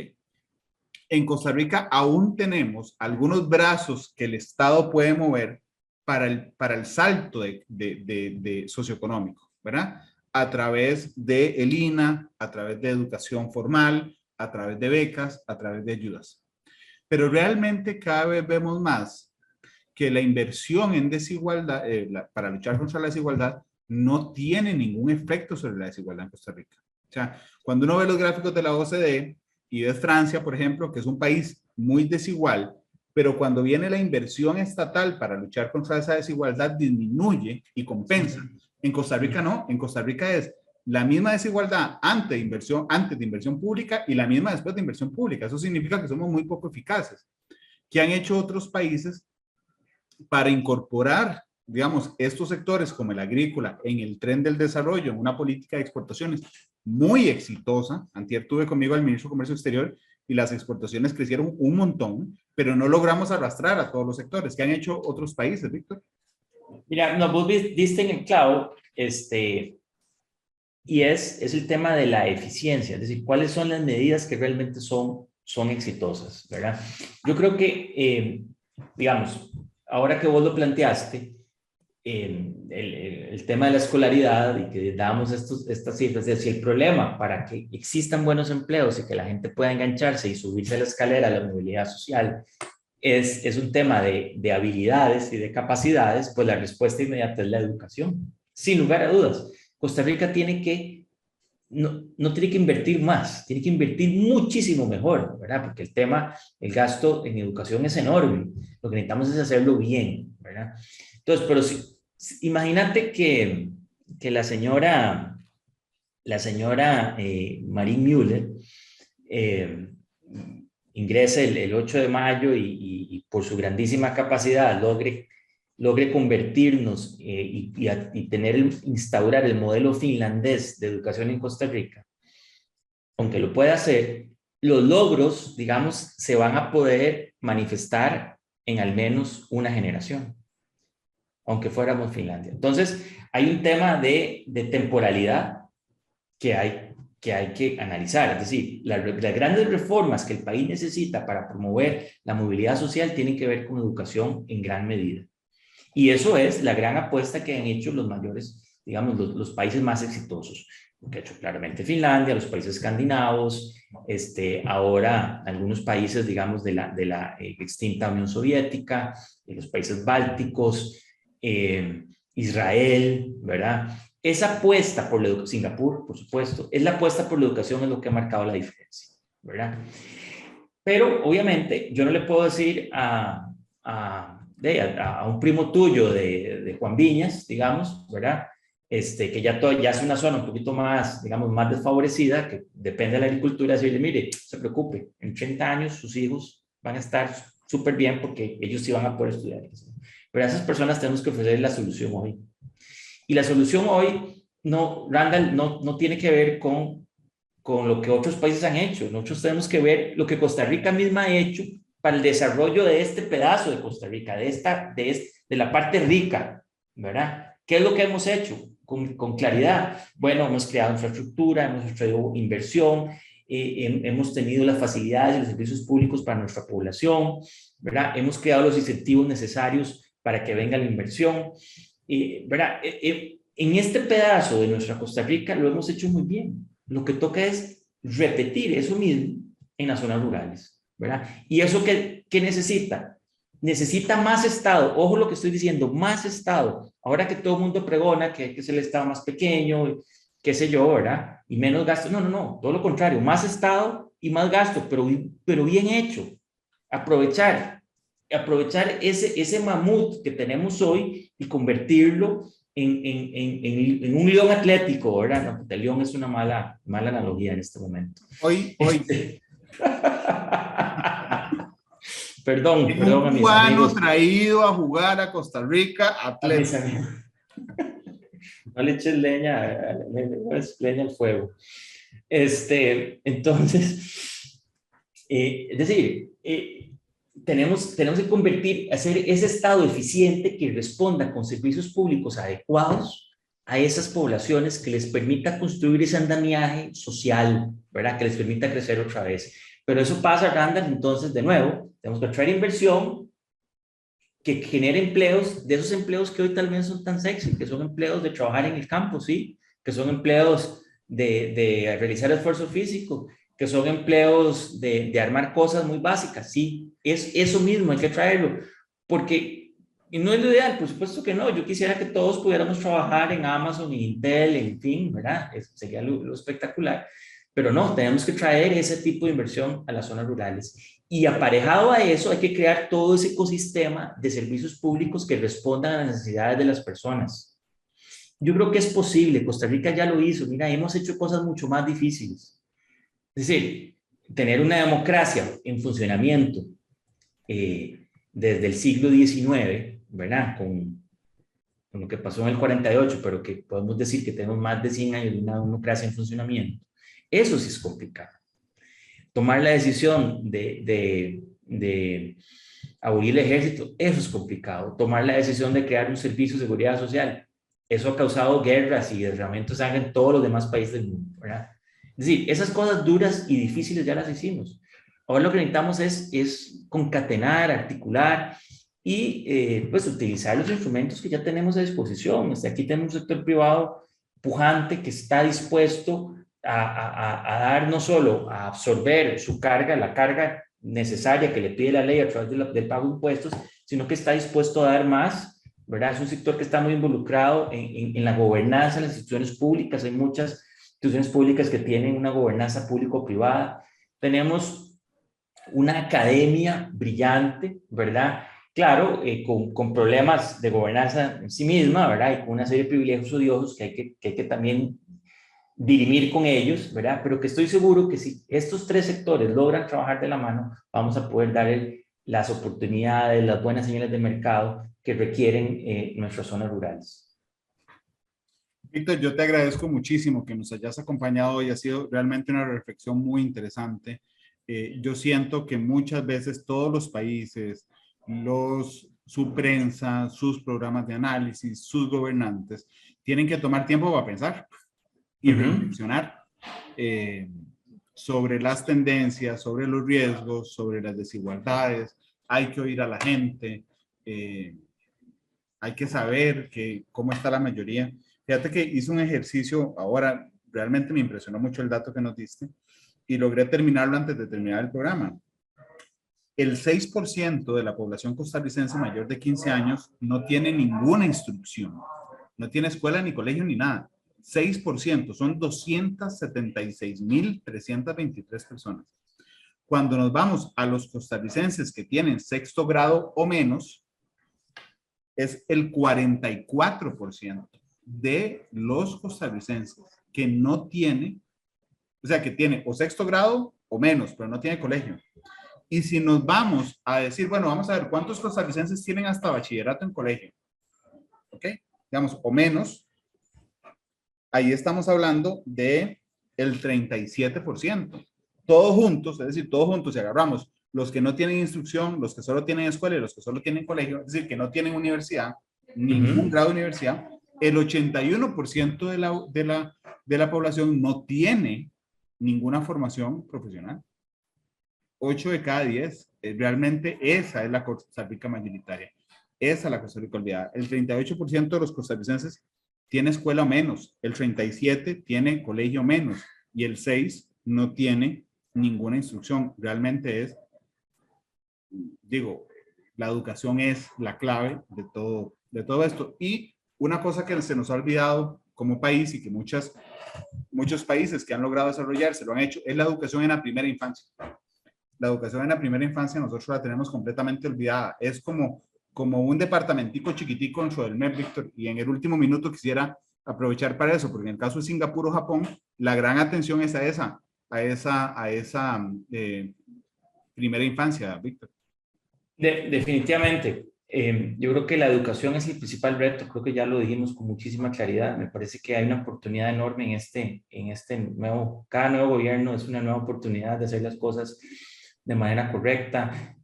En Costa Rica aún tenemos algunos brazos que el Estado puede mover para el salto de socioeconómico, ¿verdad? A través de el INA, a través de educación formal, a través de becas, a través de ayudas. Pero realmente cada vez vemos más que la inversión en desigualdad, para luchar contra la desigualdad, no tiene ningún efecto sobre la desigualdad en Costa Rica. O sea, cuando uno ve los gráficos de la OCDE y ves Francia, por ejemplo, que es un país muy desigual, pero cuando viene la inversión estatal para luchar contra esa desigualdad, disminuye y compensa. En Costa Rica no, en Costa Rica es la misma desigualdad antes de inversión pública y la misma después de inversión pública. Eso significa que somos muy poco eficaces. ¿Qué han hecho otros países para incorporar, digamos, estos sectores como el agrícola en el tren del desarrollo, en una política de exportaciones muy exitosa? Antier tuve conmigo al ministro de Comercio Exterior y las exportaciones crecieron un montón, pero no logramos arrastrar a todos los sectores. ¿Qué han hecho otros países, Víctor? Mira, no, vos diste en el clavo, y es el tema de la eficiencia, es decir, cuáles son las medidas que realmente son exitosas, ¿verdad? Yo creo que, digamos, ahora que vos lo planteaste, el tema de la escolaridad y que damos estas cifras, es decir, el problema para que existan buenos empleos y que la gente pueda engancharse y subirse a la escalera de la movilidad social es un tema de habilidades y de capacidades, pues la respuesta inmediata es la educación, sin lugar a dudas. Costa Rica tiene que, no tiene que invertir más, tiene que invertir muchísimo mejor, ¿verdad? Porque el gasto en educación es enorme, lo que necesitamos es hacerlo bien, ¿verdad? Entonces, pero imagínate que la señora Marín Müller ingrese el 8 de mayo y por su grandísima capacidad logre convertirnos y instaurar el modelo finlandés de educación en Costa Rica, aunque lo pueda hacer, los logros, digamos, se van a poder manifestar en al menos una generación, aunque fuéramos Finlandia. Entonces, hay un tema de temporalidad que hay que analizar. Es decir, las grandes reformas que el país necesita para promover la movilidad social tienen que ver con educación en gran medida. Y eso es la gran apuesta que han hecho los mayores, digamos, los países más exitosos. Lo que ha hecho claramente Finlandia, los países escandinavos, ahora algunos países, digamos, de la extinta Unión Soviética, los países bálticos, Israel, ¿verdad? Esa apuesta por la educación, Singapur, por supuesto, es la apuesta por la educación es lo que ha marcado la diferencia, ¿verdad? Pero obviamente yo no le puedo decir a un primo tuyo de Juan Viñas, digamos, ¿verdad? Que ya es una zona un poquito más, digamos, más desfavorecida, que depende de la agricultura, decirle, mire, no se preocupe, en 30 años sus hijos van a estar súper bien porque ellos sí van a poder estudiar. Pero a esas personas tenemos que ofrecer la solución hoy. Y la solución hoy, Randall, no tiene que ver con lo que otros países han hecho. Nosotros tenemos que ver lo que Costa Rica misma ha hecho para el desarrollo de este pedazo de Costa Rica, de la parte rica, ¿verdad? ¿Qué es lo que hemos hecho? Con claridad. Bueno, hemos creado infraestructura, hemos traído inversión, hemos tenido las facilidades y los servicios públicos para nuestra población, ¿verdad? Hemos creado los incentivos necesarios para que venga la inversión, ¿verdad? En este pedazo de nuestra Costa Rica lo hemos hecho muy bien. Lo que toca es repetir eso mismo en las zonas rurales, ¿verdad? ¿Y eso qué necesita? Necesita más Estado. Ojo lo que estoy diciendo, más Estado. Ahora que todo el mundo pregona que es el Estado más pequeño, qué sé yo, ¿verdad? Y menos gasto. No, todo lo contrario, más Estado y más gasto, pero bien hecho. Aprovechar ese mamut que tenemos hoy y convertirlo en un león atlético, ¿verdad? No, el león es una mala analogía en este momento. Hoy. Perdón un a mis cubano amigos. traído a jugar a Costa Rica, Atlético. No le eches leña, leña al fuego. Entonces, es decir, tenemos que convertir, hacer ese Estado eficiente que responda con servicios públicos adecuados a esas poblaciones, que les permita construir ese andamiaje social, ¿verdad? Que les permita crecer otra vez. Pero eso pasa, Randall, entonces, de nuevo, tenemos que traer inversión que genere empleos, de esos empleos que hoy tal vez son tan sexy, que son empleos de trabajar en el campo, ¿sí? Que son empleos de realizar esfuerzo físico, que son empleos de armar cosas muy básicas, sí, es eso mismo, hay que traerlo, porque no es lo ideal, por supuesto que no, yo quisiera que todos pudiéramos trabajar en Amazon, en Intel, en fin, ¿verdad? Eso sería lo espectacular, pero no, tenemos que traer ese tipo de inversión a las zonas rurales. Y aparejado a eso hay que crear todo ese ecosistema de servicios públicos que respondan a las necesidades de las personas. Yo creo que es posible, Costa Rica ya lo hizo, mira, hemos hecho cosas mucho más difíciles. Es decir, tener una democracia en funcionamiento desde el siglo XIX, ¿verdad? Con lo que pasó en el 48, pero que podemos decir que tenemos más de 100 años de una democracia en funcionamiento. Eso sí es complicado. Tomar la decisión de abolir el ejército, eso es complicado. Tomar la decisión de crear un servicio de seguridad social, eso ha causado guerras y derramamiento de sangre en todos los demás países del mundo, ¿verdad? Es decir, esas cosas duras y difíciles ya las hicimos. Ahora lo que necesitamos es concatenar, articular y pues utilizar los instrumentos que ya tenemos a disposición. Aquí tenemos un sector privado pujante que está dispuesto a dar no solo a absorber su carga, la carga necesaria que le pide la ley a través del pago de impuestos, sino que está dispuesto a dar más, ¿verdad? Es un sector que está muy involucrado en la gobernanza de las instituciones públicas. Hay muchas instituciones públicas que tienen una gobernanza público-privada. Tenemos una academia brillante, ¿verdad? Claro, con problemas de gobernanza en sí misma, ¿verdad? Y con una serie de privilegios odiosos que hay que también dirimir con ellos, ¿verdad? Pero que estoy seguro que si estos tres sectores logran trabajar de la mano, vamos a poder dar las oportunidades, las buenas señales de mercado que requieren nuestras zonas rurales. Víctor, yo te agradezco muchísimo que nos hayas acompañado hoy. Ha sido realmente una reflexión muy interesante. Yo siento que muchas veces todos los países, su prensa, sus programas de análisis, sus gobernantes, tienen que tomar tiempo para pensar y reflexionar sobre las tendencias, sobre los riesgos, sobre las desigualdades. Hay que oír a la gente, hay que saber cómo está la mayoría. Fíjate que hice un ejercicio ahora, realmente me impresionó mucho el dato que nos diste y logré terminarlo antes de terminar el programa. El 6% de la población costarricense mayor de 15 años no tiene ninguna instrucción, no tiene escuela ni colegio ni nada. 6%, son 276,323 personas. Cuando nos vamos a los costarricenses que tienen sexto grado o menos, es el 44% de los costarricenses que no tiene, o sea, que tiene o sexto grado o menos, pero no tiene colegio. Y si nos vamos a decir, bueno, vamos a ver cuántos costarricenses tienen hasta bachillerato en colegio, ¿ok? Digamos, o menos, ahí estamos hablando de el 37%. Todos juntos, es decir, todos juntos, si agarramos los que no tienen instrucción, los que solo tienen escuela y los que solo tienen colegio, es decir, que no tienen universidad, ningún grado de universidad, el 81% de la población no tiene ninguna formación profesional. 8 de cada 10, realmente esa es la Costa Rica mayoritaria. Esa es la Costa Rica olvidada. El 38% de los costarricenses tiene escuela menos, el 37% tiene colegio menos y el 6% no tiene ninguna instrucción. Realmente es, digo, la educación es la clave de todo esto. Y una cosa que se nos ha olvidado como país y que muchos países que han logrado desarrollarse lo han hecho, es la educación en la primera infancia. La educación en la primera infancia nosotros la tenemos completamente olvidada. Es como como un departamentico chiquitico dentro del MEP, Víctor, y en el último minuto quisiera aprovechar para eso, porque en el caso de Singapur o Japón, la gran atención es a esa primera infancia, Víctor. Definitivamente. Yo creo que la educación es el principal reto, creo que ya lo dijimos con muchísima claridad. Me parece que hay una oportunidad enorme en este nuevo, cada nuevo gobierno es una nueva oportunidad de hacer las cosas de manera correcta.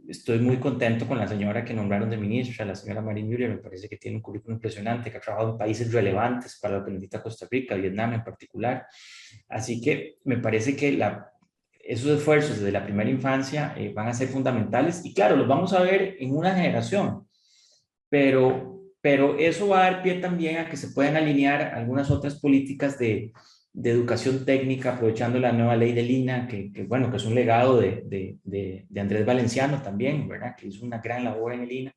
Estoy muy contento con la señora que nombraron de ministra, la señora Marín Müller. Me parece que tiene un currículum impresionante, que ha trabajado en países relevantes para lo que necesita Costa Rica, Vietnam en particular. Así que me parece que esos esfuerzos desde la primera infancia van a ser fundamentales y claro, los vamos a ver en una generación, pero eso va a dar pie también a que se puedan alinear algunas otras políticas de educación técnica, aprovechando la nueva ley del INA, que es un legado de Andrés Valenciano también, ¿verdad? Que hizo una gran labor en el INA.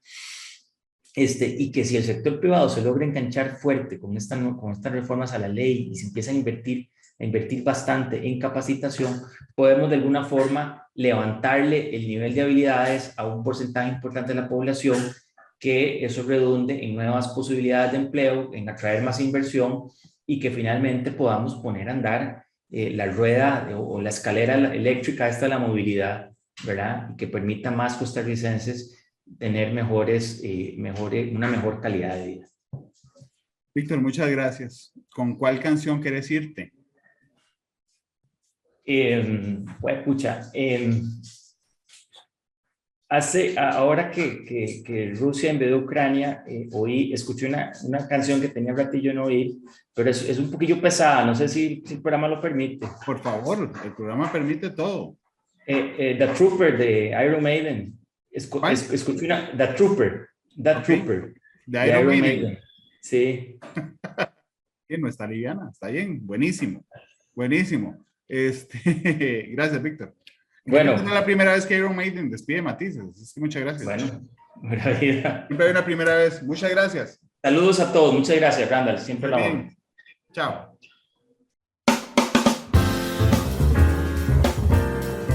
Y que si el sector privado se logra enganchar fuerte con estas reformas a la ley y se empieza a invertir bastante en capacitación, podemos de alguna forma levantarle el nivel de habilidades a un porcentaje importante de la población, que eso redunde en nuevas posibilidades de empleo, en atraer más inversión y que finalmente podamos poner a andar la rueda o la escalera eléctrica esta de la movilidad, ¿verdad? Y que permita a más costarricenses tener una mejor calidad de vida. Víctor, muchas gracias. ¿Con cuál canción querés irte? Ahora que Rusia invadió Ucrania, escuché una canción que tenía ratillo no oír, pero es un poquillo pesada, no sé si el programa lo permite. Por favor, el programa permite todo. The Trooper de Iron Maiden. Escuché The Trooper. Trooper. De Iron Maiden. Sí. Que no está liviana, está bien, buenísimo. Buenísimo. Gracias, Víctor. Bueno. Es la primera vez que Iron Maiden despide matices, así que muchas gracias. Bueno, buena vida. Siempre hay una primera vez. Muchas gracias. Saludos a todos. Muchas gracias, Randall. Siempre la hora. Chao.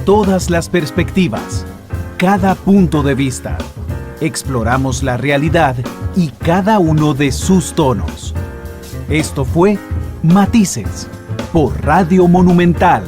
Todas las perspectivas, cada punto de vista. Exploramos la realidad y cada uno de sus tonos. Esto fue Matices por Radio Monumental.